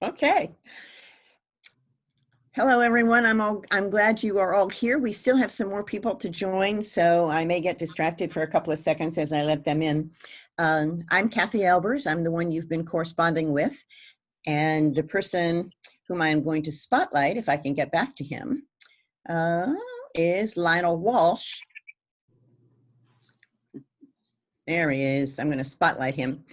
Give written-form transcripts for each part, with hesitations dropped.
Okay. Hello, everyone. I'm glad you are all here. We still have some more people to join, so I may get distracted for a couple of seconds as I let them in. I'm Kathy Albers. I'm the one you've been corresponding with, and the person whom I'm going to spotlight, if I can get back to him, is Lionel Walsh. There he is. I'm going to spotlight him.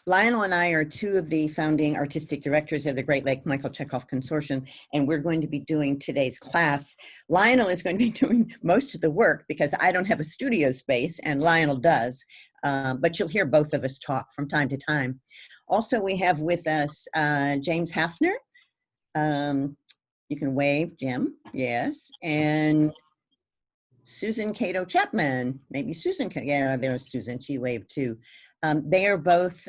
Lionel and I are two of the founding artistic directors of the Great Lake Michael Chekhov Consortium, and we're going to be doing today's class. Lionel is going to be doing most of the work because I don't have a studio space and Lionel does, but you'll hear both of us talk from time to time. Also, we have with us James Hafner. You can wave, Jim, yes, and Susan Cato Chapman. Maybe Susan can, yeah, there's Susan, she waved too. They are both,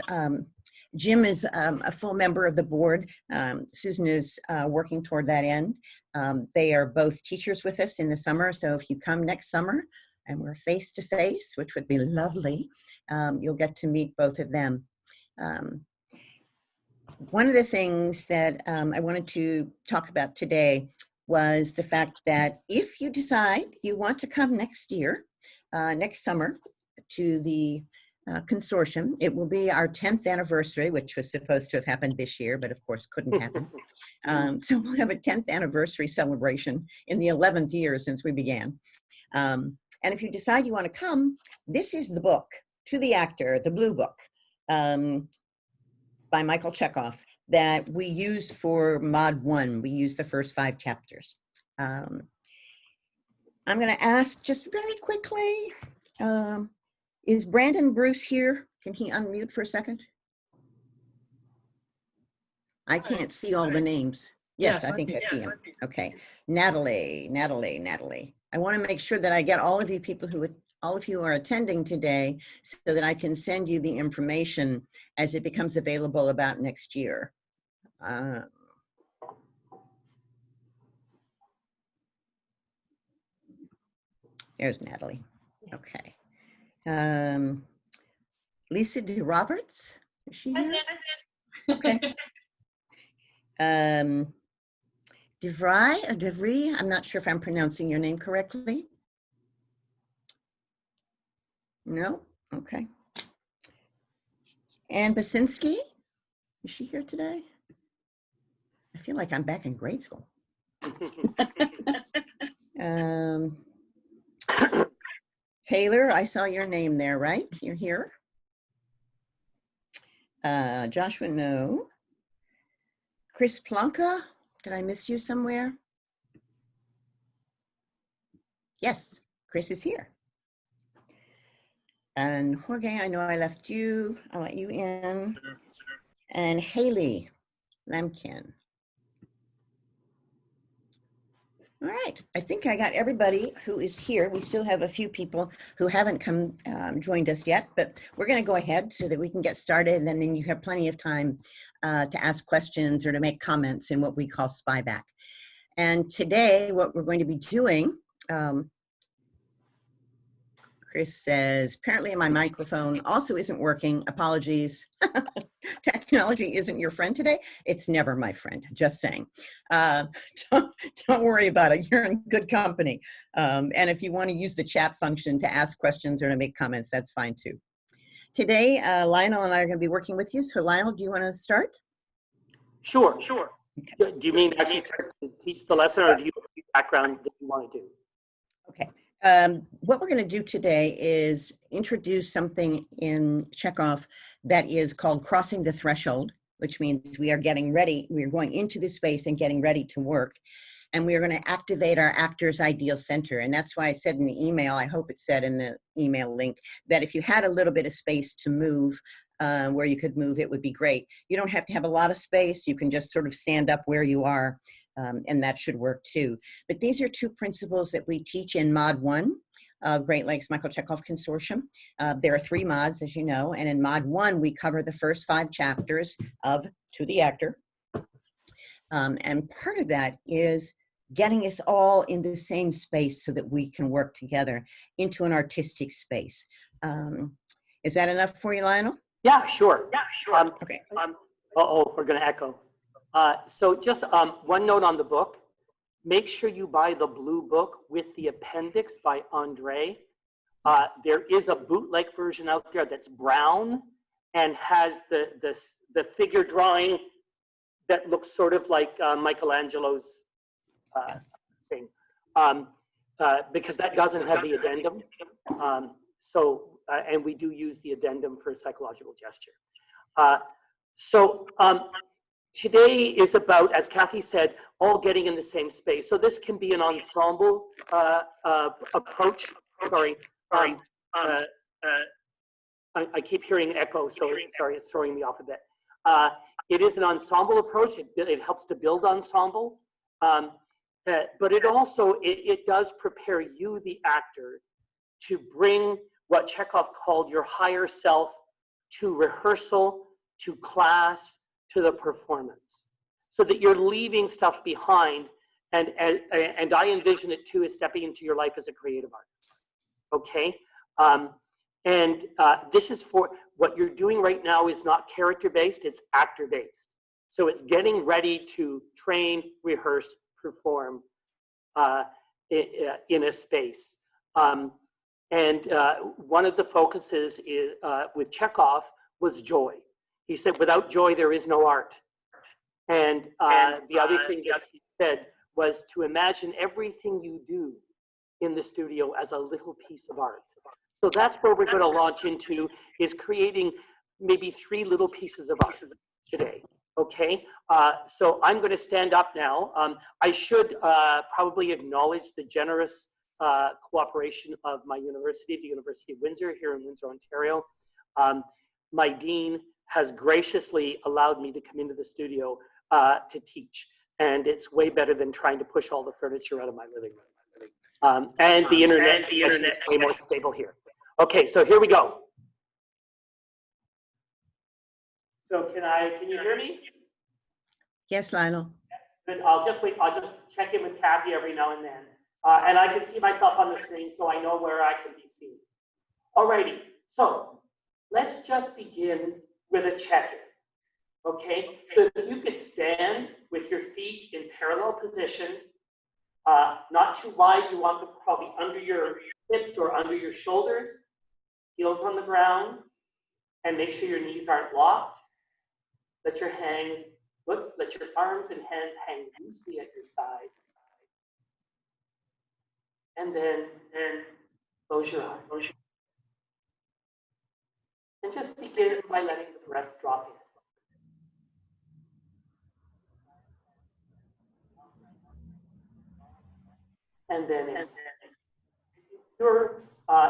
Jim is a full member of the board. Susan is working toward that end. They are both teachers with us in the summer, so if you come next summer and we're face-to-face, which would be lovely, you'll get to meet both of them. One of the things that I wanted to talk about today was the fact that if you decide you want to come next year, next summer, to the consortium, it will be our 10th anniversary, which was supposed to have happened this year, but of course couldn't happen. So we'll have a 10th anniversary celebration in the 11th year since we began. And if you decide you want to come, this is the book, To the Actor, the Blue Book, by Michael Chekhov, that we used for Mod 1. We used the first 5 chapters. I'm going to ask just very quickly, is Brandon Bruce here? Can he unmute for a second? I can't see all the names. Yes, I think I see him. Okay, Natalie. I want to make sure that I get all of you people all of you are attending today so that I can send you the information as it becomes available about next year. There's Natalie. Okay. Lisa D. Roberts, is she here? Okay. DeVry, I'm not sure if I'm pronouncing your name correctly. No? Okay. Ann Basinski, is she here today? I feel like I'm back in grade school. Taylor, I saw your name there, right? You're here. Joshua, no. Chris Plonka, did I miss you somewhere? Yes, Chris is here. And Jorge, I know I left you. I'll let you in. And Haley Lemkin. All right, I think I got everybody who is here. We still have a few people who haven't joined us yet, but we're going to go ahead so that we can get started, and then you have plenty of time to ask questions or to make comments in what we call spyback. And today, what we're going to be doing, Chris says, apparently my microphone also isn't working. Apologies. Technology isn't your friend today. It's never my friend, just saying. Don't worry about it. You're in good company. And if you want to use the chat function to ask questions or to make comments, that's fine too. Today, Lionel and I are going to be working with you. So Lionel, do you want to start? Sure. Okay. Do you mean actually start to teach the lesson, or do you have a background that you want to do? Okay. What we're going to do today is introduce something in Chekhov that is called crossing the threshold, which means we are getting ready. We are going into the space and getting ready to work. And we are going to activate our actor's ideal center. And that's why I said in the email, I hope it said in the email link, that if you had a little bit of space to move, where you could move, it would be great. You don't have to have a lot of space. You can just sort of stand up where you are. And that should work too. But these are 2 principles that we teach in Mod 1 of Great Lakes Michael Chekhov Consortium. There are 3 mods, as you know, and in Mod 1, we cover the first 5 chapters of To the Actor. And part of that is getting us all in the same space so that we can work together into an artistic space. Is that enough for you, Lionel? Yeah, sure. Okay. Uh-oh, we're going to echo. So just one note on the book. Make sure you buy the blue book with the appendix by Andre. There is a bootleg version out there that's brown and has the figure drawing that looks sort of like Michelangelo's thing, because that doesn't have the addendum. And we do use the addendum for psychological gesture. Today is about, as Kathy said, all getting in the same space. So this can be an ensemble approach. Sorry, I keep hearing echo, so sorry, it's throwing me off a bit. It is an ensemble approach. It helps to build ensemble, but it also, it does prepare you, the actor, to bring what Chekhov called your higher self to rehearsal, to class, to the performance, so that you're leaving stuff behind. And I envision it too as stepping into your life as a creative artist. Okay, this is for what you're doing right now is not character based; it's actor based. So it's getting ready to train, rehearse, perform in a space. One of the focuses is, with Chekhov was joy. He said, without joy, there is no art. And the other thing that he said was to imagine everything you do in the studio as a little piece of art. So that's where we're going to launch into, is creating maybe 3 little pieces of art today. Okay, so I'm going to stand up now. I should probably acknowledge the generous cooperation of my university, the University of Windsor, here in Windsor, Ontario. My dean has graciously allowed me to come into the studio to teach, and it's way better than trying to push all the furniture out of my living room. And the internet is way more stable here. Okay, so here we go. So can you hear me? Yes, Lionel. Good. I'll just wait. I'll just check in with Kathy every now and then. And I can see myself on the screen, so I know where I can be seen. Alrighty, so let's just begin with a check-in. Okay, so if you could stand with your feet in parallel position, not too wide, you want them probably under your hips or under your shoulders, heels on the ground, and make sure your knees aren't locked. Let your arms and hands hang loosely at your side. And then close your eyes. And just begin by letting the breath drop in. And then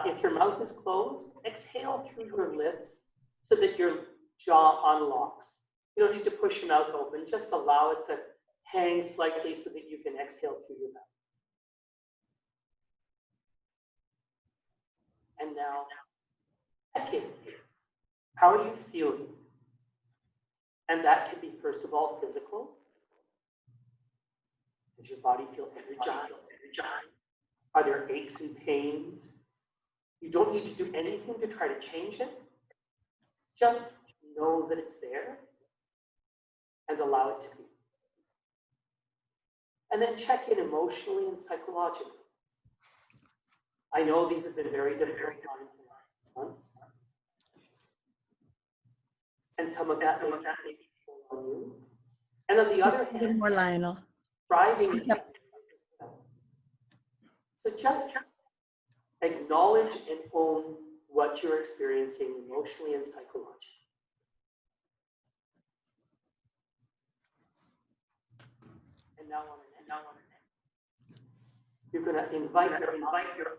if your mouth is closed, exhale through your lips so that your jaw unlocks. You don't need to push your mouth open, just allow it to hang slightly so that you can exhale through your mouth. And now, check in. How are you feeling? And that can be, first of all, physical. Does your body feel energized? Are there aches and pains? You don't need to do anything to try to change it. Just know that it's there and allow it to be. And then check in emotionally and psychologically. I know these have been very difficult months. And some of that may be on you. And on the other hand, more, Lionel. Striving. So just acknowledge and own what you're experiencing emotionally and psychologically. And now you're going to invite your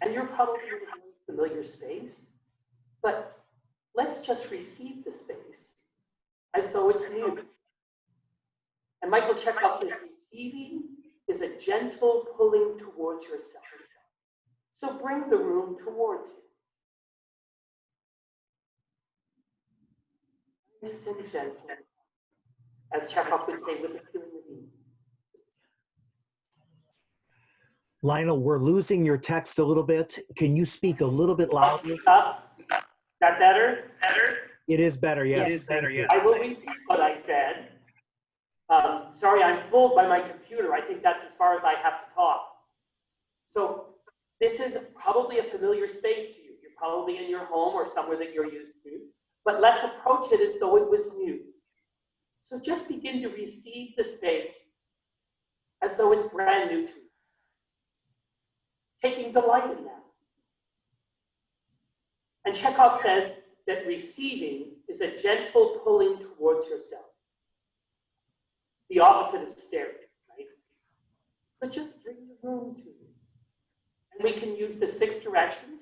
and you're probably in a familiar space, but let's just receive the space as though it's new. And Michael Chekhov says receiving is a gentle pulling towards yourself. So bring the room towards you. Nice and gentle, as Chekhov would say, with a feeling of ease. Lionel, we're losing your text a little bit. Can you speak a little bit louder? Up. That better? It is better, yes. It is Thank you. I will repeat what I said. Sorry, I'm fooled by my computer. I think that's as far as I have to talk. So this is probably a familiar space to you. You're probably in your home or somewhere that you're used to, but let's approach it as though it was new. So just begin to receive the space as though it's brand new to you. Taking delight in that. And Chekhov says that receiving is a gentle pulling towards yourself. The opposite of staring, right? But just bring the room to you. And we can use the 6 directions.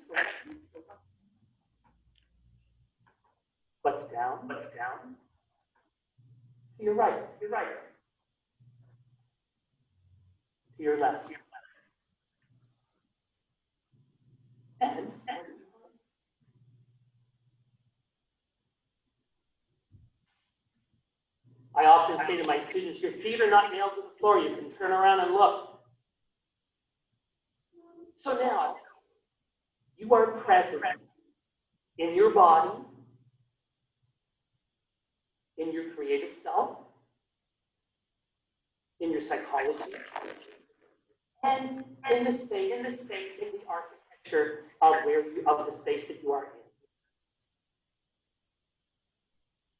What's down? What's down? To your right. Your right. To your left. And I often say to my students, your feet are not nailed to the floor. You can turn around and look. So now, you are present in your body, in your creative self, in your psychology, and in the space, in the architecture of the space that you are in.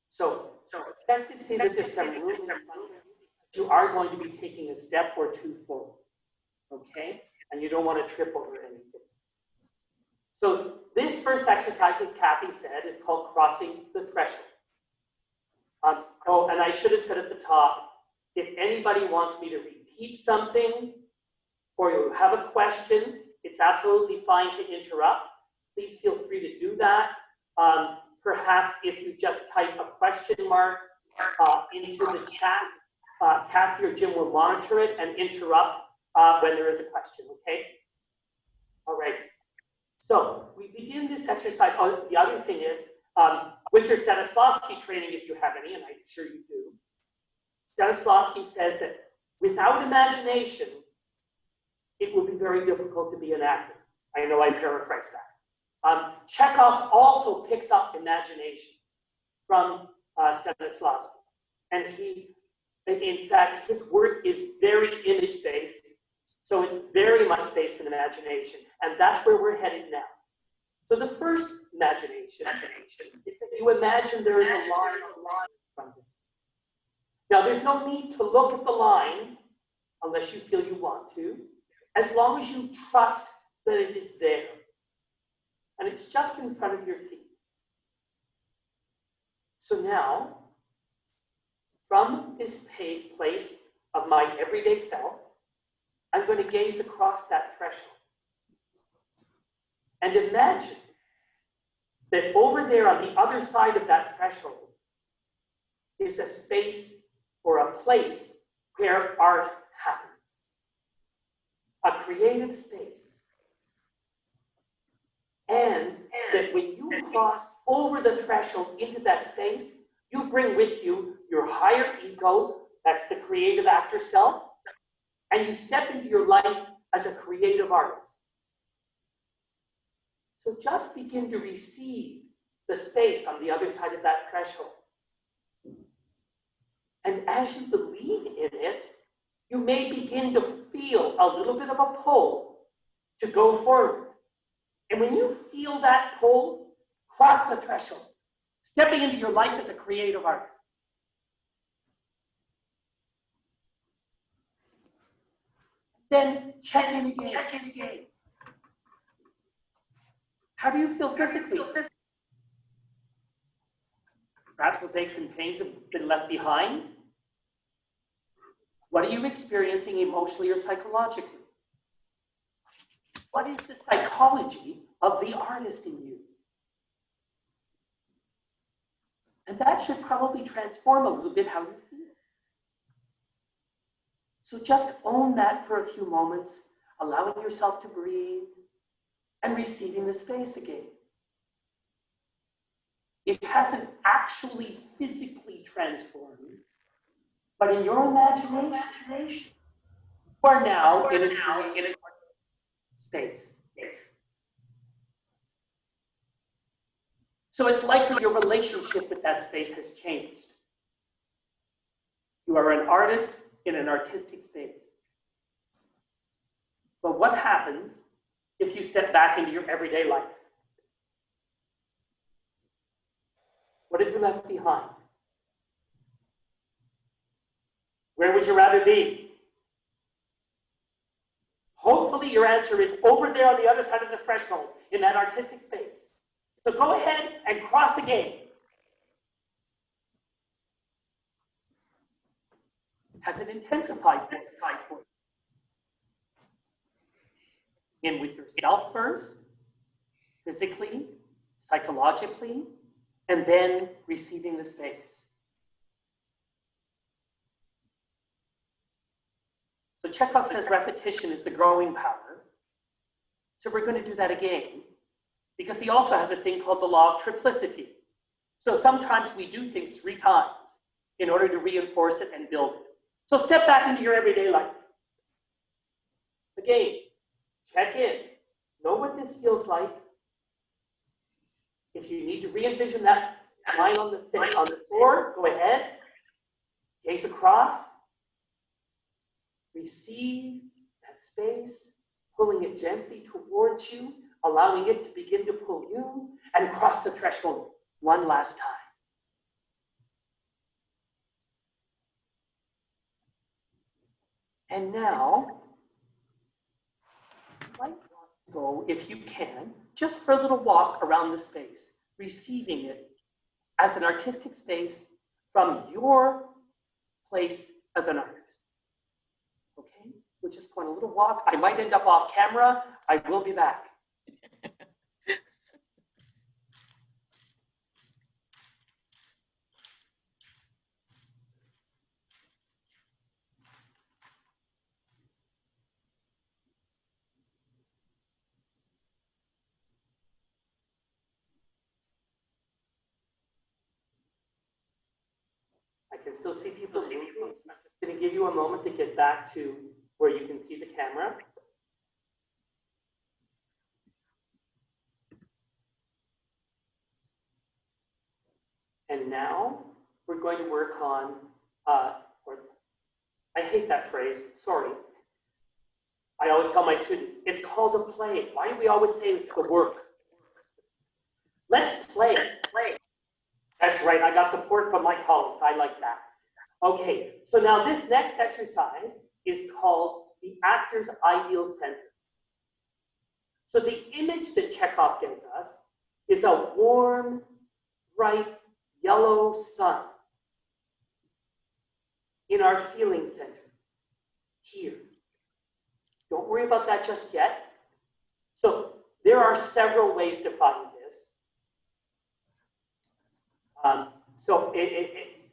So check to see that there's some room in front of you. You are going to be taking a step or two forward, okay? And you don't want to trip over anything. So this first exercise, as Kathy said, is called crossing the threshold. Oh, and I should have said at the top, if anybody wants me to repeat something or you have a question, it's absolutely fine to interrupt. Please feel free to do that. Perhaps if you just type a question mark into the chat, Kathy or Jim will monitor it and interrupt when there is a question, okay? All right. So we begin this exercise. Oh, the other thing is, with your Stanislavski training, if you have any, and I'm sure you do, Stanislavski says that without imagination, it will be very difficult to be an actor. I know I paraphrased that. Chekhov also picks up imagination from Stanislavski. And in fact, his work is very image-based, so it's very much based in imagination. And that's where we're headed now. So the first imagination is that you imagine there is a line in front of you. Now, there's no need to look at the line unless you feel you want to, as long as you trust that it is there. And it's just in front of your feet. So now, from this place of my everyday self, I'm going to gaze across that threshold. And imagine that over there on the other side of that threshold is a space or a place where art happens. A creative space. And that when you cross over the threshold into that space, you bring with you your higher ego, that's the creative actor self, and you step into your life as a creative artist. So just begin to receive the space on the other side of that threshold. And as you believe in it, you may begin to feel a little bit of a pull to go forward. And when you feel that pull, cross the threshold, stepping into your life as a creative artist. Then check in again. How do you feel physically? Perhaps those aches and pains have been left behind. What are you experiencing emotionally or psychologically? What is the psychology of the artist in you? And that should probably transform a little bit how you feel. So just own that for a few moments, allowing yourself to breathe and receiving the space again. It hasn't actually physically transformed, but in your imagination, you are now in a space. So it's likely your relationship with that space has changed. You are an artist in an artistic space. But what happens if you step back into your everyday life? What have you left behind? Where would you rather be? Hopefully your answer is over there on the other side of the threshold in that artistic space. So go ahead and cross the game. Has it intensified for you? Begin with yourself first, physically, psychologically, and then receiving the space. So Chekhov says repetition is the growing power. So we're going to do that again, because he also has a thing called the law of triplicity. So sometimes we do things 3 times in order to reinforce it and build it. So step back into your everyday life. Again, check in. Know what this feels like. If you need to re-envision that line on the floor, go ahead. Gaze across. Receive that space, pulling it gently towards you, allowing it to begin to pull you, and cross the threshold one last time. And now, you might want to go, if you can, just for a little walk around the space, receiving it as an artistic space from your place as an artist. Okay, we'll just go on a little walk. I might end up off camera. I will be back. I can still see people moving. I'm just going to give you a moment to get back to where you can see the camera. And now we're going to work on, I hate that phrase, sorry. I always tell my students, it's called a play. Why do we always say the work? Let's play. That's right, I got support from my colleagues, I like that. Okay, so now this next exercise is called the actor's ideal center. So the image that Chekhov gives us is a warm, bright, yellow sun in our feeling center, here. Don't worry about that just yet. So there are several ways to find this.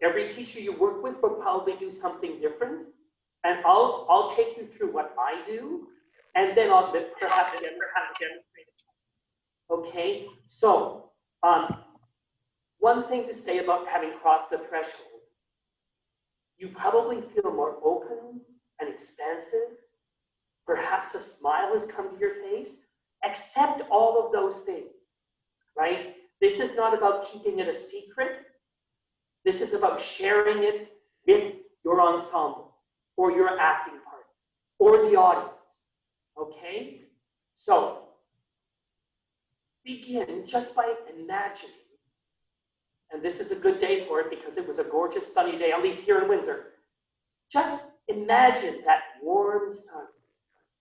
Every teacher you work with will probably do something different. And I'll take you through what I do, and then I'll perhaps demonstrate it. Okay, so one thing to say about having crossed the threshold, you probably feel more open and expansive. Perhaps a smile has come to your face. Accept all of those things, right? This is not about keeping it a secret. This is about sharing it with your ensemble or your acting partner or the audience, okay? So begin just by imagining, and this is a good day for it because it was a gorgeous sunny day, at least here in Windsor. Just imagine that warm sun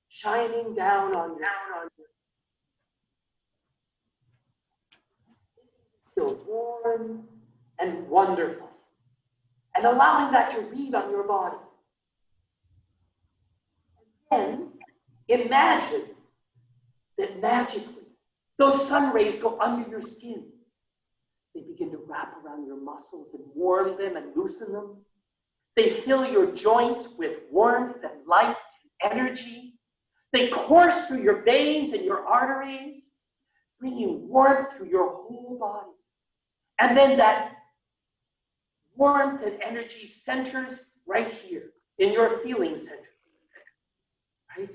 shining down on you. Feel warm and wonderful, and allowing that to read on your body. And then imagine that magically those sun rays go under your skin. They begin to wrap around your muscles and warm them and loosen them. They fill your joints with warmth and light and energy. They course through your veins and your arteries, bringing warmth through your whole body. And then that warmth and energy centers right here in your feeling center, right?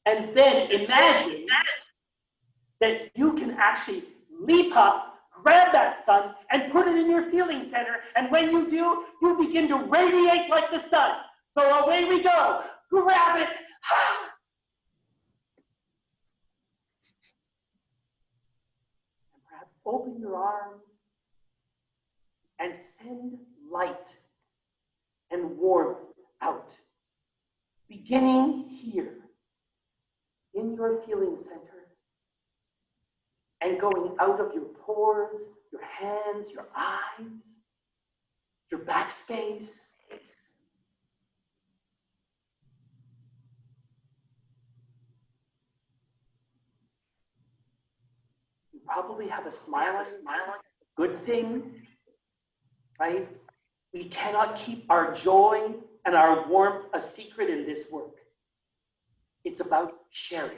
And then imagine that you can actually leap up, grab that sun and put it in your feeling center. And when you do, you begin to radiate like the sun. So away we go. Grab it. And perhaps open your arms and send light and warmth out. Beginning here in your feeling center and going out of your pores, your hands, your eyes, your backspace. You probably have a smile, good thing, right? We cannot keep our joy and our warmth a secret in this work. It's about sharing.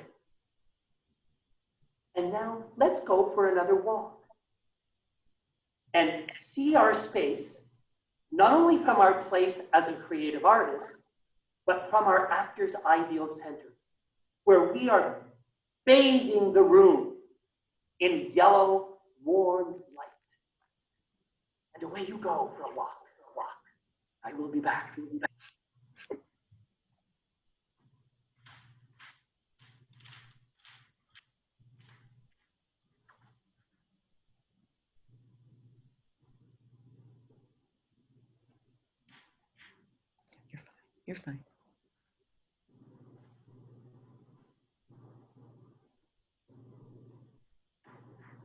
And now let's go for another walk and see our space, not only from our place as a creative artist, but from our actor's ideal center, where we are bathing the room in yellow, warm light. And away you go for a walk. I will be back. You're fine.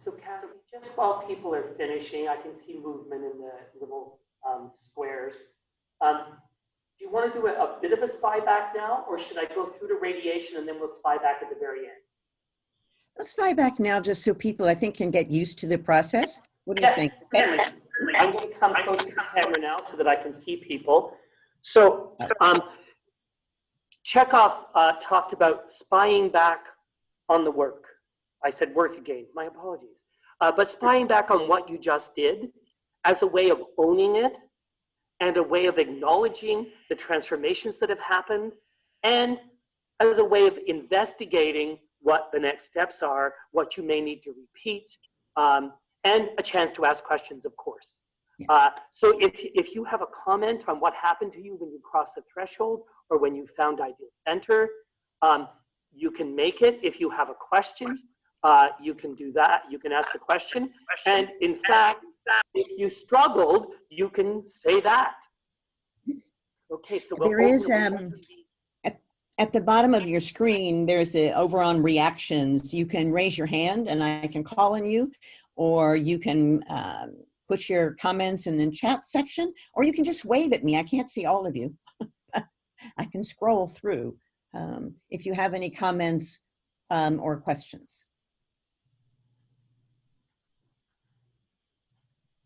So Kathy, just while people are finishing, I can see movement in the little squares. Do you want to do a bit of a spy back now, or should I go through the radiation and then we'll spy back at the very end? Let's spy back now just so people, I think, can get used to the process. What do you think? Certainly. I'm going to come close to the camera now so that I can see people. So Chekhov talked about spying back on the work. I said work again, my apologies. But spying back on what you just did as a way of owning it and a way of acknowledging the transformations that have happened and as a way of investigating what the next steps are, what you may need to repeat, and a chance to ask questions, of course. Yes. So if you have a comment on what happened to you when you crossed the threshold or when you found Ideal Center, you can make it. If you have a question, you can do that. You can ask the question. And in fact, if you struggled, you can say that. Okay, so there is, at the bottom of your screen, there's over on reactions. You can raise your hand and I can call on you, or you can put your comments in the chat section, or you can just wave at me. I can't see all of you. I can scroll through if you have any comments or questions.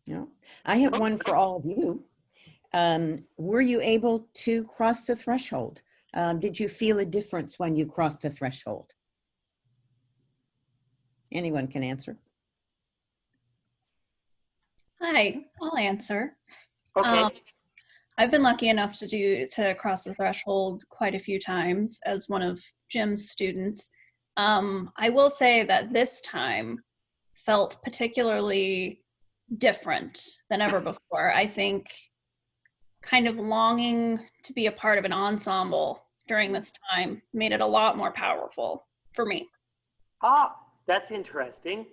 No, I have one for all of you. Were you able to cross the threshold? Did you feel a difference when you crossed the threshold? Anyone can answer. Hi, I'll answer. Okay. I've been lucky enough to cross the threshold quite a few times as one of Jim's students. I will say that this time felt particularly different than ever before. I think kind of longing to be a part of an ensemble during this time made it a lot more powerful for me. Ah, that's interesting.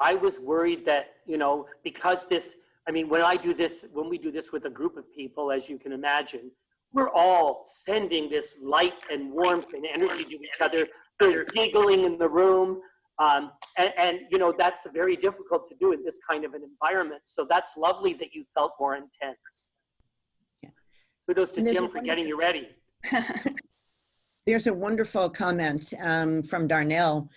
I was worried that, you know, because this, I mean, when we do this with a group of people, as you can imagine, we're all sending this light and warmth and energy to each other. There's giggling in the room. And you know, that's very difficult to do in this kind of an environment. So that's lovely that you felt more intense. Yeah. Kudos to Jim for getting you ready. There's a wonderful comment from Darnell.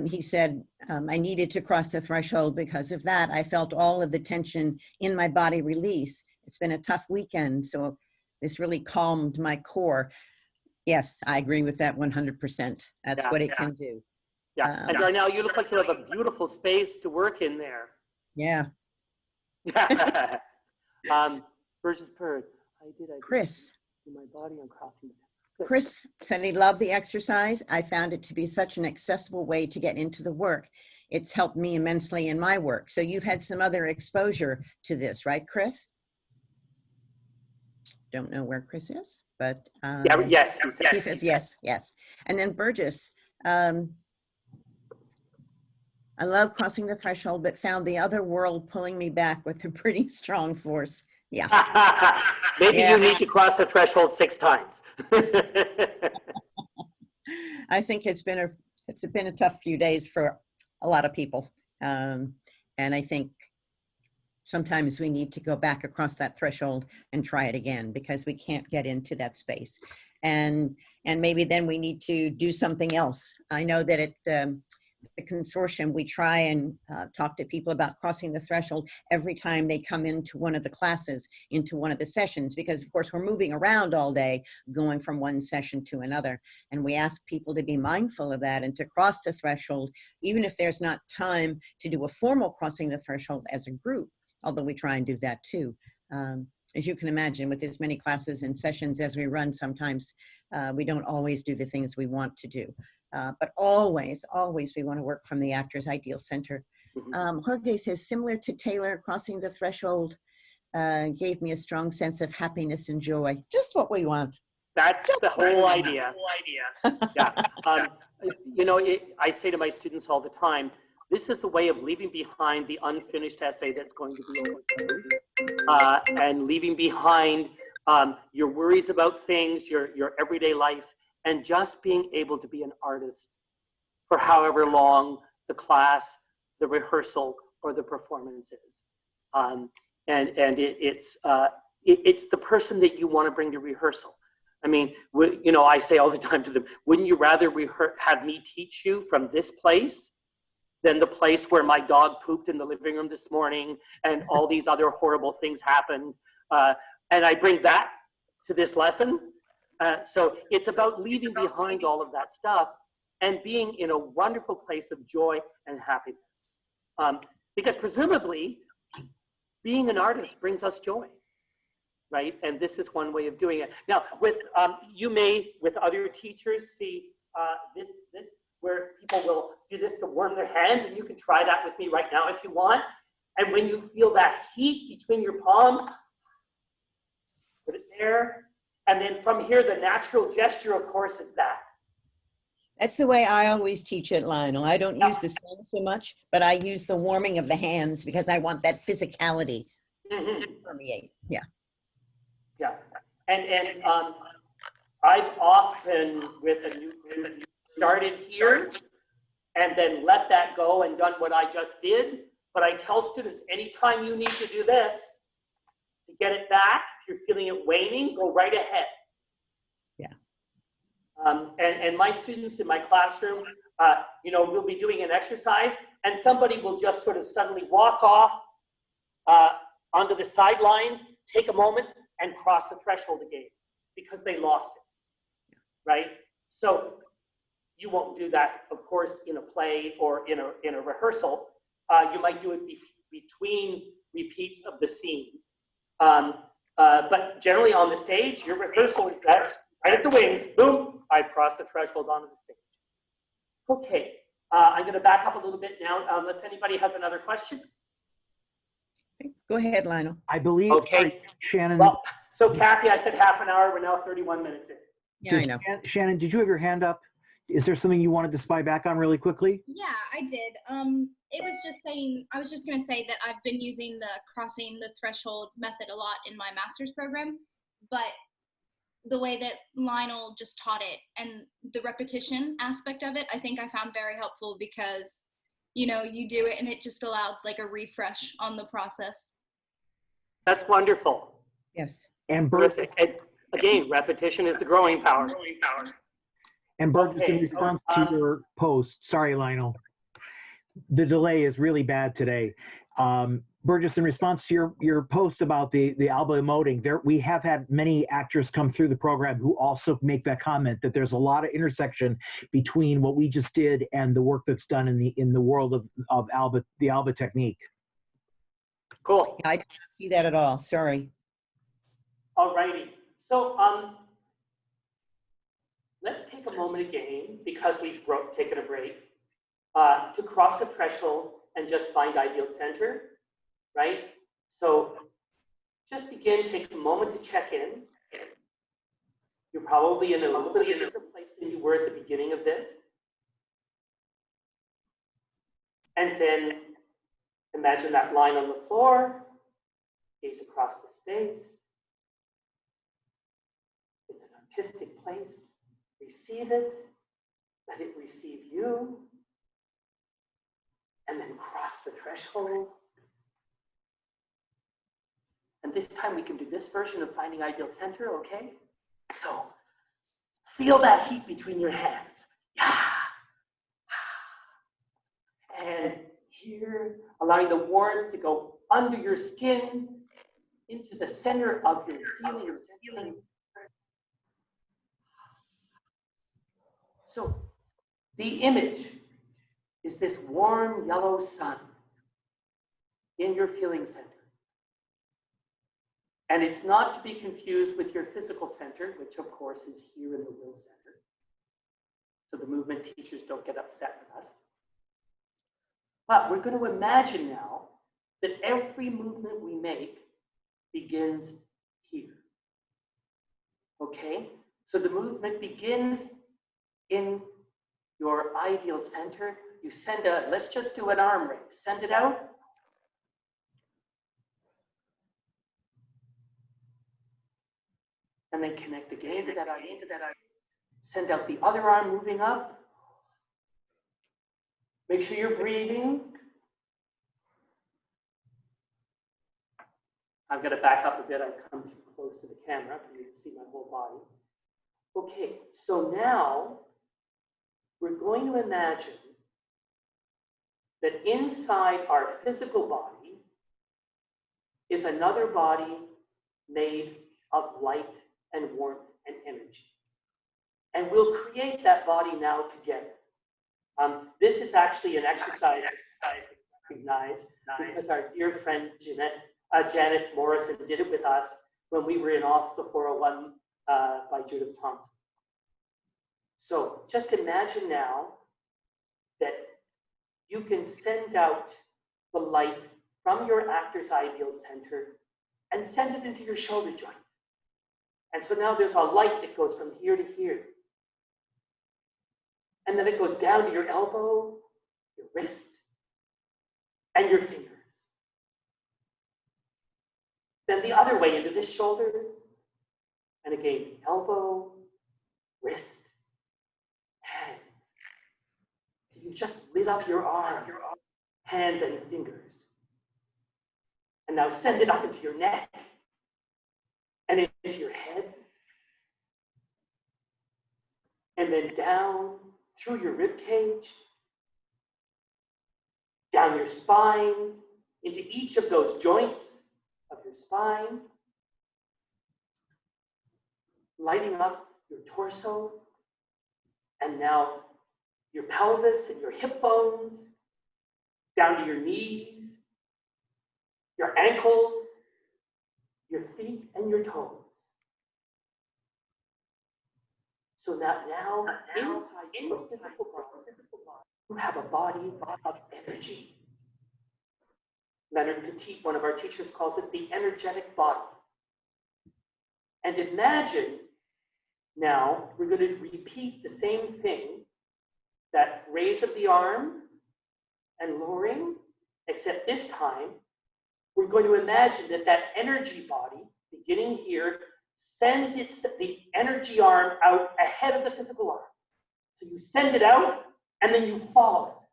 He said, I needed to cross the threshold because of that. I felt all of the tension in my body release. It's been a tough weekend, so this really calmed my core. Yes, I agree with that 100%. That's what it can do. Yeah, and Darnell, you look like you have a beautiful space to work in there. Yeah. Versus Bird, I did Chris. in my body, I'm crossing. Chris said he loved the exercise. I found it to be such an accessible way to get into the work. It's helped me immensely in my work. So you've had some other exposure to this, right, Chris? Don't know where Chris is, but Yeah, yes, he says yes, yes. And then Burgess, I love crossing the threshold, but found the other world pulling me back with a pretty strong force. Yeah. Maybe Yeah. you need to cross the threshold 6 times. I think it's been a tough few days for a lot of people. And I think sometimes we need to go back across that threshold and try it again because we can't get into that space. And maybe then we need to do something else. I know that at the consortium, we try and talk to people about crossing the threshold every time they come into one of the classes, into one of the sessions, because of course we're moving around all day, going from one session to another. And we ask people to be mindful of that and to cross the threshold, even if there's not time to do a formal crossing the threshold as a group, although we try and do that too. As you can imagine, with as many classes and sessions as we run, sometimes we don't always do the things we want to do. But always, always we want to work from the Actors Ideal Center. Jorge says, similar to Taylor, crossing the threshold gave me a strong sense of happiness and joy. Just what we want. That's the whole idea. Yeah. You know, I say to my students all the time, this is a way of leaving behind the unfinished essay that's going to be over, and leaving behind your worries about things, your everyday life, and just being able to be an artist for however long the class, the rehearsal, or the performance is. It's the person that you want to bring to rehearsal. I mean, you know, I say all the time to them, wouldn't you rather have me teach you from this place than the place where my dog pooped in the living room this morning and all these other horrible things happened? And I bring that to this lesson. So it's about leaving behind all of that stuff and being in a wonderful place of joy and happiness. Because presumably, being an artist brings us joy, right? And this is one way of doing it. Now, you may, with other teachers, see this where people will do this to warm their hands, and you can try that with me right now if you want. And when you feel that heat between your palms, put it there. And then from here, the natural gesture, of course, is that. That's the way I always teach it, Lionel. I don't use the sun so much, but I use the warming of the hands because I want that physicality to permeate. Yeah. Yeah. And I've often, with a new group, started here and then let that go and done what I just did. But I tell students, anytime you need to do this to get it back, if you're feeling it waning, go right ahead. Yeah. And my students in my classroom, you know, we'll be doing an exercise and somebody will just sort of suddenly walk off onto the sidelines, take a moment and cross the threshold again because they lost it, right? So you won't do that, of course, in a play or in a rehearsal. You might do it between repeats of the scene. But generally on the stage, your rehearsal is that right at the wings, boom, I've crossed the threshold onto the stage. Okay, I'm going to back up a little bit now, unless anybody has another question. Go ahead, Lionel. I believe, Okay. Shannon. Well, so Kathy, I said half an hour. We're now 31 minutes in. Yeah, I know. Shannon, did you have your hand up? Is there something you wanted to spy back on really quickly? Yeah, I did. It was just saying, I was just going to say that I've been using the crossing the threshold method a lot in my master's program, but the way that Lionel just taught it and the repetition aspect of it, I think I found very helpful because, you know, you do it and it just allowed like a refresh on the process. That's wonderful. Yes. And Bert, Terrific. And again, repetition is the growing power. and Bert, just in Okay, response to your post, sorry, Lionel, the delay is really bad today. Burgess, in response to your post about the ALBA emoting, we have had many actors come through the program who also make that comment that there's a lot of intersection between what we just did and the work that's done in the world of ALBA, the ALBA technique. Cool. I did not see that at all. Sorry. All righty. So let's take a moment again, because we've taken a break, to cross the threshold and just find ideal center, right? So just begin, take a moment to check in. You're probably in a little bit of a different place than you were at the beginning of this. And then imagine that line on the floor, gaze across the space. It's an artistic place. Receive it, let it receive you, and then cross the threshold. And this time we can do this version of finding ideal center, okay? So feel that heat between your hands. And here, allowing the warmth to go under your skin, into the center of your feelings. So the image is this warm yellow sun in your feeling center. And it's not to be confused with your physical center, which of course is here in the will center. So the movement teachers don't get upset with us. But we're going to imagine now that every movement we make begins here. Okay? So the movement begins in your ideal center. You send a, let's just do an arm raise. Send it out. And then connect again to that idea, Send out the other arm moving up. Make sure you're breathing. I've got to back up a bit. I've come too close to the camera for you to see my whole body. Okay, so now we're going to imagine that inside our physical body is another body made of light and warmth and energy. And we'll create that body now together. This is actually an exercise I recognize because our dear friend Janet Morrison did it with us when we were in Off the 401 by Judith Thompson. So just imagine now that you can send out the light from your actor's ideal center and send it into your shoulder joint. And so now there's a light that goes from here to here. And then it goes down to your elbow, your wrist, and your fingers. Then the other way into this shoulder. And again, elbow, wrist, hands. So you've just lit up your arms, hands and fingers. And now send it up into your neck and into your head. And then down through your rib cage, down your spine, into each of those joints of your spine, lighting up your torso, and now your pelvis and your hip bones, down to your knees, your ankles, your feet and your toes. So that now inside your physical body, you have a body of energy. Leonard Petit, one of our teachers, calls it the energetic body. And imagine now we're going to repeat the same thing, that raise of the arm and lowering, except this time we're going to imagine that that energy body, beginning here, sends the energy arm out ahead of the physical arm. So you send it out and then you follow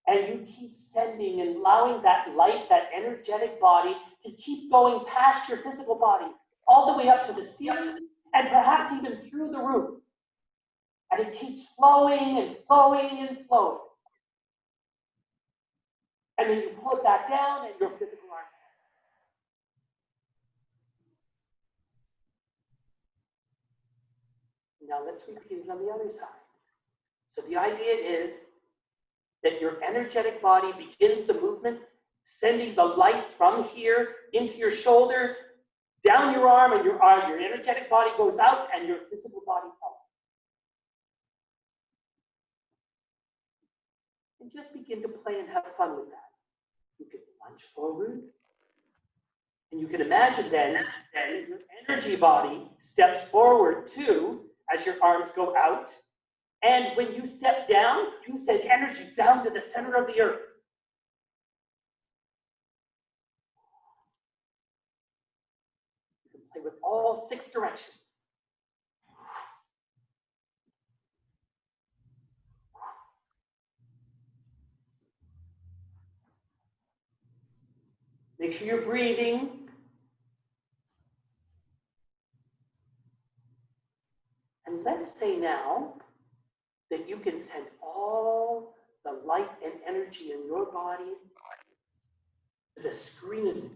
it. And you keep sending and allowing that light, that energetic body to keep going past your physical body, all the way up to the ceiling and perhaps even through the roof. And it keeps flowing and flowing and flowing. And then you pull it back down and your physical arm. Now let's repeat it on the other side. So the idea is that your energetic body begins the movement, sending the light from here into your shoulder, down your arm, and your energetic body goes out and your physical body follows. And just begin to play and have fun with that. You can lunge forward. And you can imagine then your energy body steps forward too as your arms go out. And when you step down, you send energy down to the center of the earth. You can play with all 6 directions. Make sure you're breathing. And let's say now that you can send all the light and energy in your body to the screen.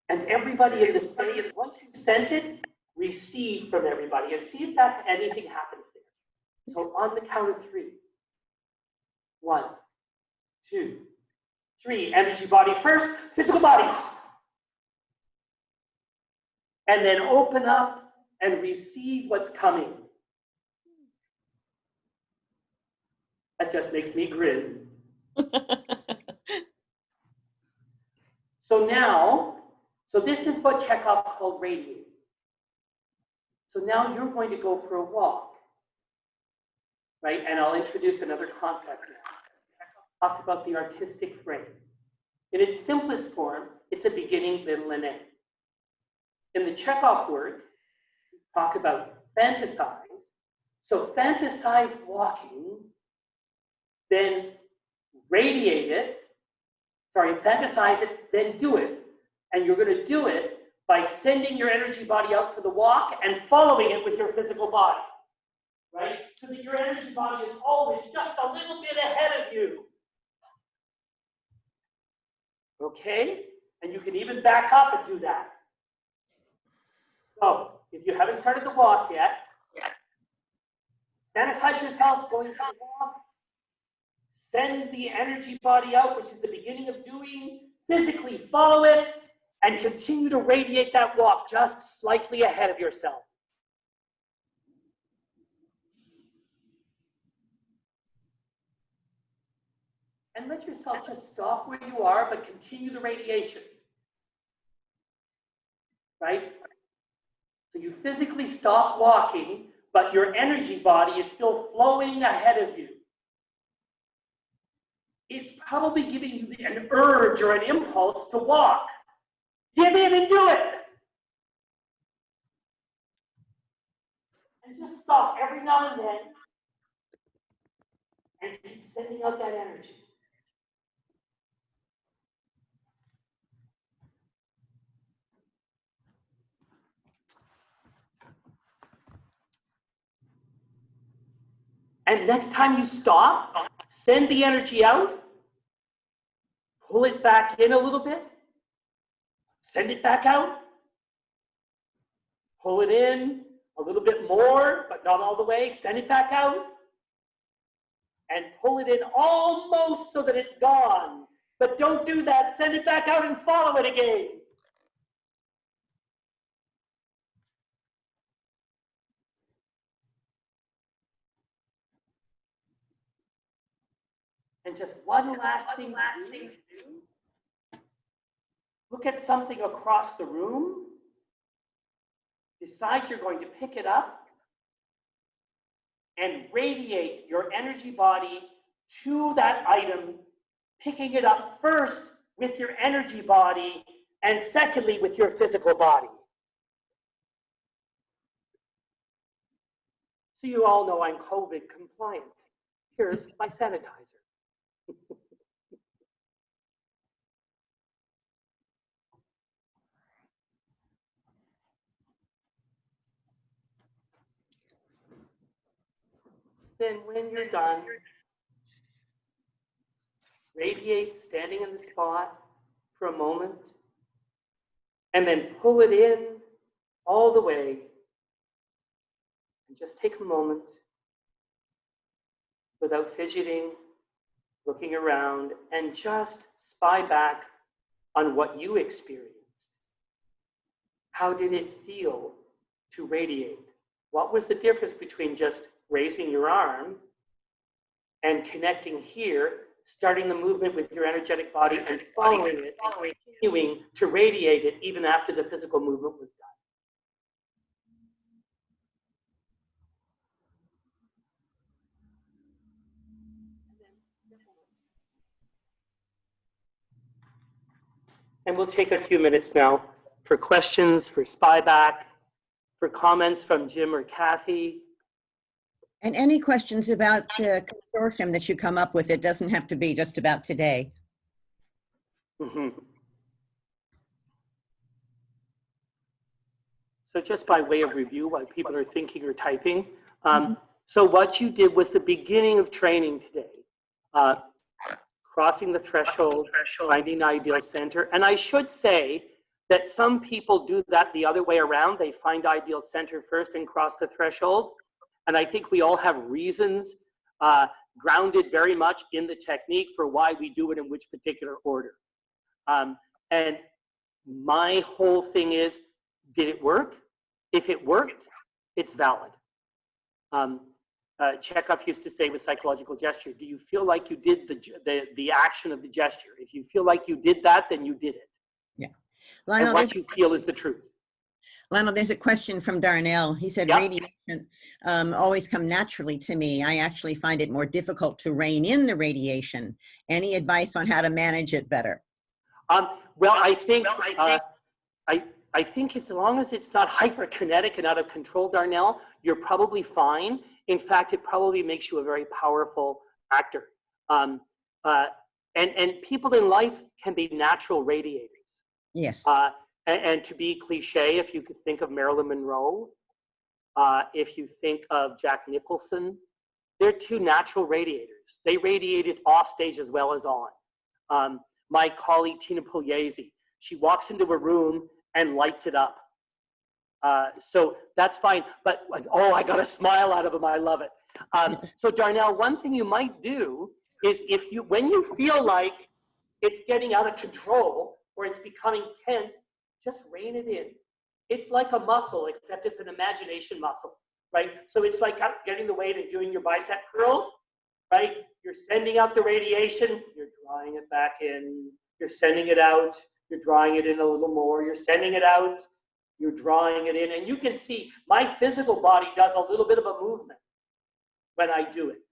And everybody in the space, once you've sent it, receive from everybody and see if anything happens there. So on the count of 3. 1, 2, 3. Energy body first, physical body. And then open up and receive what's coming. That just makes me grin. So this is what Chekhov called radiating. So now you're going to go for a walk, right? And I'll introduce another concept now. Chekhov talked about the artistic frame. In its simplest form, it's a beginning, middle, and end. In the Chekhov work, we talk about fantasize. So fantasize walking, then radiate it, fantasize it, then do it. And you're going to do it by sending your energy body out for the walk and following it with your physical body, right? So that your energy body is always just a little bit ahead of you. Okay? And you can even back up and do that. So, if you haven't started the walk yet, fantasize yourself going for the walk. Send the energy body out, which is the beginning of doing. Physically follow it and continue to radiate that walk just slightly ahead of yourself. And let yourself just stop where you are, but continue the radiation. Right? So you physically stop walking, but your energy body is still flowing ahead of you. It's probably giving you an urge or an impulse to walk. Give in and do it. And just stop every now and then and keep sending out that energy. And next time you stop, send the energy out, pull it back in a little bit, send it back out, pull it in a little bit more, but not all the way, send it back out, and pull it in almost so that it's gone. But don't do that, send it back out and follow it again. And just one last thing to do. Look at something across the room. Decide you're going to pick it up and radiate your energy body to that item, picking it up first with your energy body and secondly with your physical body. So you all know I'm COVID compliant. Here's my sanitizer. Then when you're done, radiate standing in the spot for a moment, and then pull it in all the way, and just take a moment without fidgeting, looking around, and just spy back on what you experienced. how did it feel to radiate? What was the difference between just raising your arm and connecting here, starting the movement with your energetic body and following it, and continuing to radiate it even after the physical movement was done? And we'll take a few minutes now for questions, for spyback, for comments from Jim or Kathy. And any questions about the consortium that you come up with, it doesn't have to be just about today. So just by way of review, while people are thinking or typing, so what you did was the beginning of training today. Crossing the threshold, finding ideal center. And I should say that some people do that the other way around. They find ideal center first and cross the threshold. And I think we all have reasons grounded very much in the technique for why we do it in which particular order. And my whole thing is, did it work? If it worked, it's valid. Chekhov used to say with psychological gesture, do you feel like you did the action of the gesture? If you feel like you did that, then you did it. Yeah. Lionel, and what you feel is the truth. Lionel, there's a question from Darnell. He said, radiation always come naturally to me. I actually find it more difficult to rein in the radiation. Any advice on how to manage it better? Well, I think as long as it's not hyperkinetic and out of control, Darnell, you're probably fine. In fact, it probably makes you a very powerful actor. And people in life can be natural radiators. Yes. And to be cliche, if you could think of Marilyn Monroe, if you think of Jack Nicholson, they're two natural radiators. They radiated off stage as well as on. My colleague, Tina Pugliese, she walks into a room and lights it up. So that's fine, but like, oh, I got a smile out of him, I love it. So Darnell, one thing you might do is when you feel like it's getting out of control or it's becoming tense, just rein it in. It's like a muscle, except it's an imagination muscle, right? So it's like getting the weight and doing your bicep curls, right? You're sending out the radiation, you're drawing it back in, you're sending it out, you're drawing it in a little more, you're sending it out, you're drawing it in, and you can see my physical body does a little bit of a movement when I do it.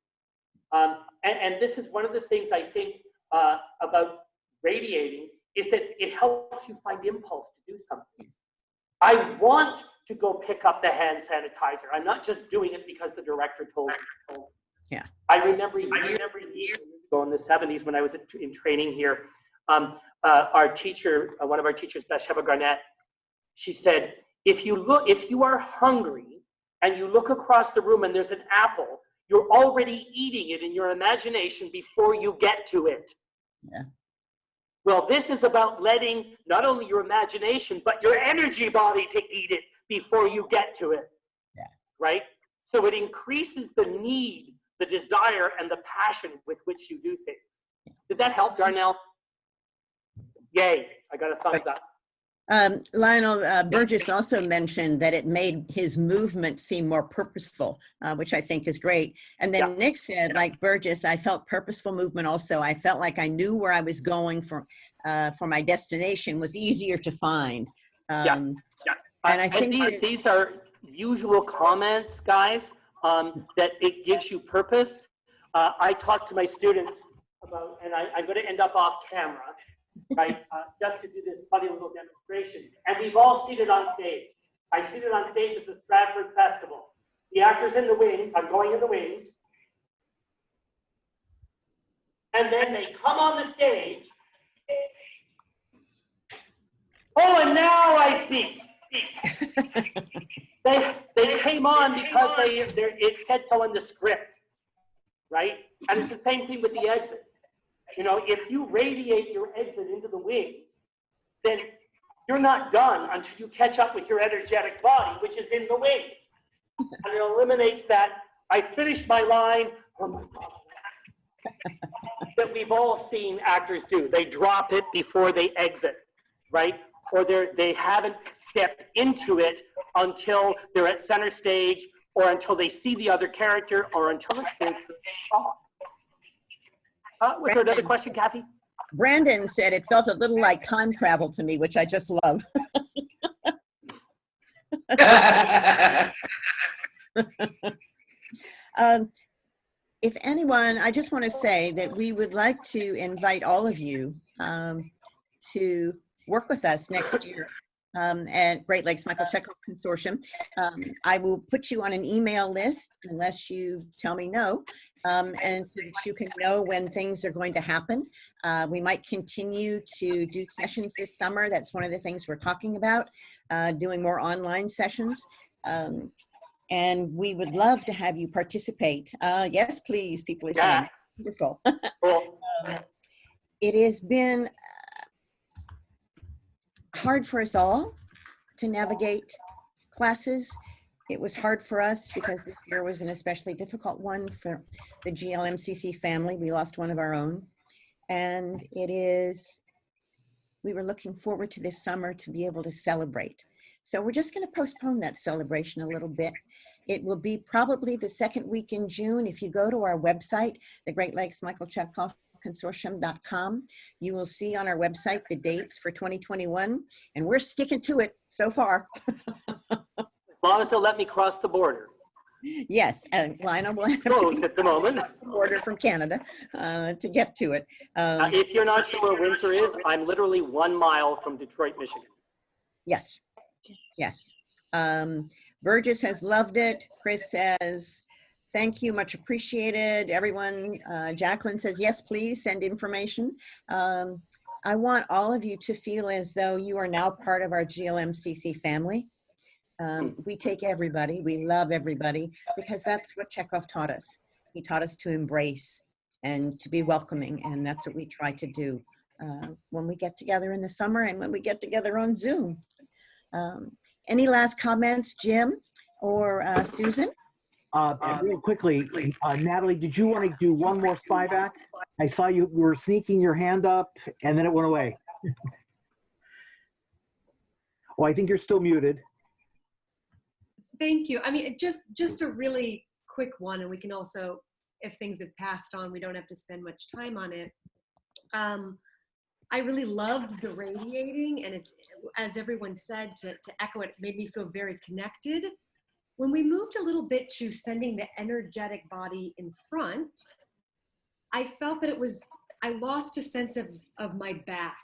And this is one of the things I think about radiating is that it helps you find impulse to do something. I want to go pick up the hand sanitizer. I'm not just doing it because the director told me. Yeah. I remember years ago in the 70s when I was in training here, our teacher, one of our teachers, Bathsheba Garnett, she said, if you are hungry and you look across the room and there's an apple, you're already eating it in your imagination before you get to it. Yeah. Well, this is about letting not only your imagination, but your energy body to eat it before you get to it. Yeah. Right? So it increases the need, the desire, and the passion with which you do things. Did that help, Darnell? Yay, I got a thumbs up. Lionel, Burgess also mentioned that it made his movement seem more purposeful, which I think is great. And then Nick said, like Burgess, I felt purposeful movement also. I felt like I knew where I was going for my destination was easier to find. And I think these are usual comments, guys, that it gives you purpose. I talk to my students about, and I'm going to end up off camera, right, just to do this funny little demonstration. And we've all seen it on stage. I've seen it on stage at the Stratford Festival. The actors in the wings, I'm going in the wings. And then they come on the stage. Oh, and now I speak. They came on because it said so in the script, right? And it's the same thing with the exit. You know, if you radiate your exit into the wings, then you're not done until you catch up with your energetic body, which is in the wings. And it eliminates that, I finished my line, oh my God, that we've all seen actors do. They drop it before they exit, right? or they haven't stepped into it until they're at center stage, or until they see the other character, or until it's their turn to talk. Was there another question, Kathy? Brandon said it felt a little like time travel to me, which I just love. If anyone, I just want to say that we would like to invite all of you to work with us next year at Great Lakes Michael Chekhov Consortium. I will put you on an email list unless you tell me no, and so that you can know when things are going to happen. We might continue to do sessions this summer. That's one of the things we're talking about, doing more online sessions. And we would love to have you participate. Yes, please, people are saying. Wonderful. Cool. It has been hard for us all to navigate classes. It was hard for us because this year was an especially difficult one for the GLMCC family. We lost one of our own. And we were looking forward to this summer to be able to celebrate. So we're just going to postpone that celebration a little bit. It will be probably the second week in June. If you go to our website, the Great Lakes Michael Chekhov Consortium.com, you will see on our website the dates for 2021, and we're sticking to it so far. As long as they'll let me cross the border. Yes, and Lionel will have Closed at the moment. cross the border from Canada to get to it. If you're not sure where Windsor is, I'm literally 1 mile from Detroit, Michigan. Yes, yes. Burgess has loved it. Chris says, thank you, much appreciated. Everyone, Jacqueline says, yes, please send information. I want all of you to feel as though you are now part of our GLMCC family. We take everybody, we love everybody, because that's what Chekhov taught us. He taught us to embrace and to be welcoming, and that's what we try to do when we get together in the summer and when we get together on Zoom. Any last comments, Jim or Susan? Real quickly, Natalie, did you want to do one more spy back? I saw you were sneaking your hand up and then it went away. Oh, I think you're still muted. Thank you. I mean, just a really quick one, and we can also, if things have passed on, we don't have to spend much time on it. I really loved the radiating, and it, as everyone said, to echo it, made me feel very connected. When we moved a little bit to sending the energetic body in front, I felt that I lost a sense of my back,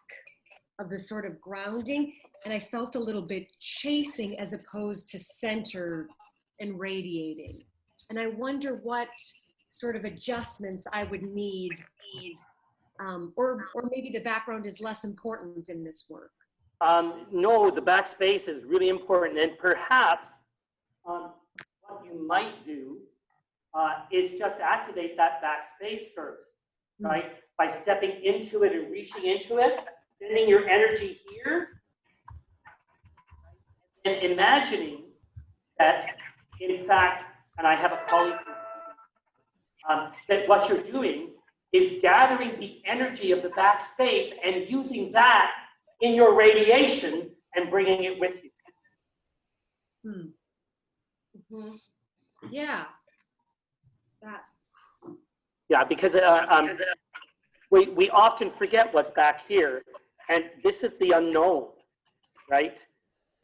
of the sort of grounding, and I felt a little bit chasing as opposed to centered and radiating. And I wonder what sort of adjustments I would need, or maybe the background is less important in this work. No, the backspace is really important, and perhaps what you might do is just activate that backspace first, right? By stepping into it and reaching into it, sending your energy here, and imagining that, in fact, and I have a colleague, that what you're doing is gathering the energy of the backspace and using that in your radiation and bringing it with you. Yeah. That. Yeah, because we often forget what's back here, and this is the unknown, right?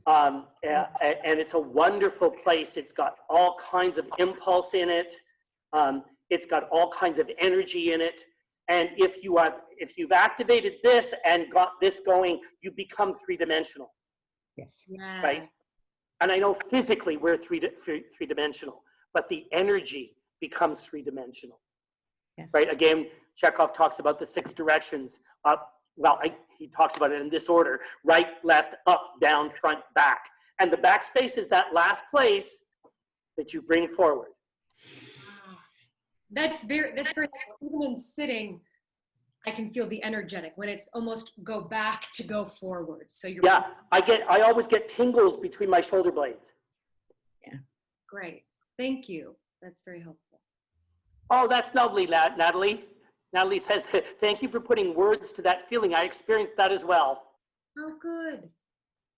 And it's a wonderful place. It's got all kinds of impulse in it. It's got all kinds of energy in it. And if you've activated this and got this going, you become three-dimensional. Yes. Right? And I know physically we're three-dimensional, but the energy becomes three-dimensional. Yes. Right? Again, Chekhov talks about the 6 directions. He talks about it in this order: right, left, up, down, front, back. And the backspace is that last place that you bring forward. That's very, even in sitting, I can feel the energetic when it's almost go back to go forward. So you're I always get tingles between my shoulder blades. Yeah. Great. Thank you. That's very helpful. Oh, that's lovely, Natalie. Natalie says, thank you for putting words to that feeling. I experienced that as well. Oh, good.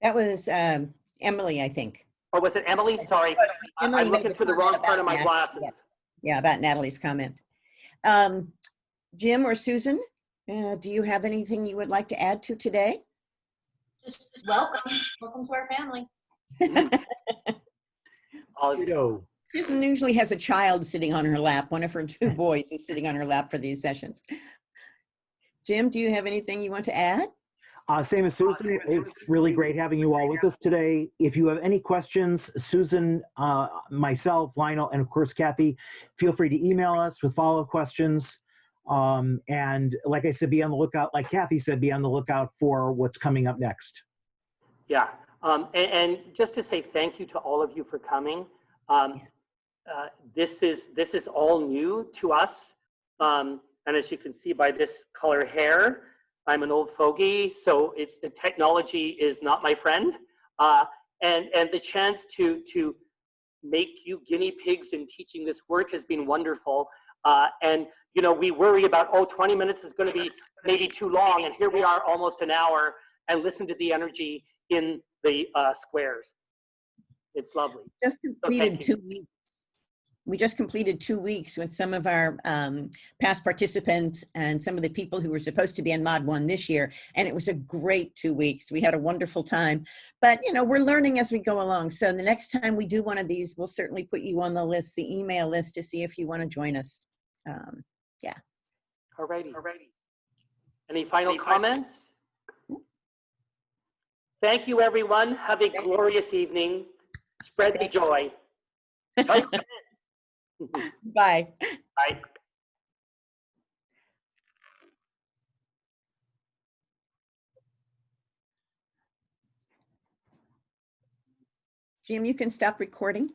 That was Emily, I think. Or was it Emily? Sorry, Emily I'm made looking the through the comment wrong part about of my Nat- glasses. Yeah, about Natalie's comment. Jim or Susan, do you have anything you would like to add to today? Just welcome. Welcome to our family. Ditto. Susan usually has a child sitting on her lap. One of her two boys is sitting on her lap for these sessions. Jim, do you have anything you want to add? Same as Susan, it's really great having you all with us today. If you have any questions, Susan, myself, Lionel, and of course, Kathy, feel free to email us with follow-up questions. And like I said, be on the lookout, like Kathy said, be on the lookout for what's coming up next. Yeah, and just to say thank you to all of you for coming. This is all new to us. And as you can see by this color hair, I'm an old fogey, so the technology is not my friend. And the chance to make you guinea pigs in teaching this work has been wonderful. And you know, we worry about, oh, 20 minutes is going to be maybe too long, and here we are almost an hour, and listen to the energy in the squares. It's lovely. Just completed thank you. 2 weeks. We just completed 2 weeks with some of our past participants and some of the people who were supposed to be in Mod 1 this year. And it was a great 2 weeks. We had a wonderful time. But, you know, we're learning as we go along. So the next time we do one of these, we'll certainly put you on the list, the email list, to see if you want to join us. Yeah. Alrighty. Any final comments? Thank you, everyone. Have a glorious evening. Spread the joy. Bye. Bye. Jim, you can stop recording.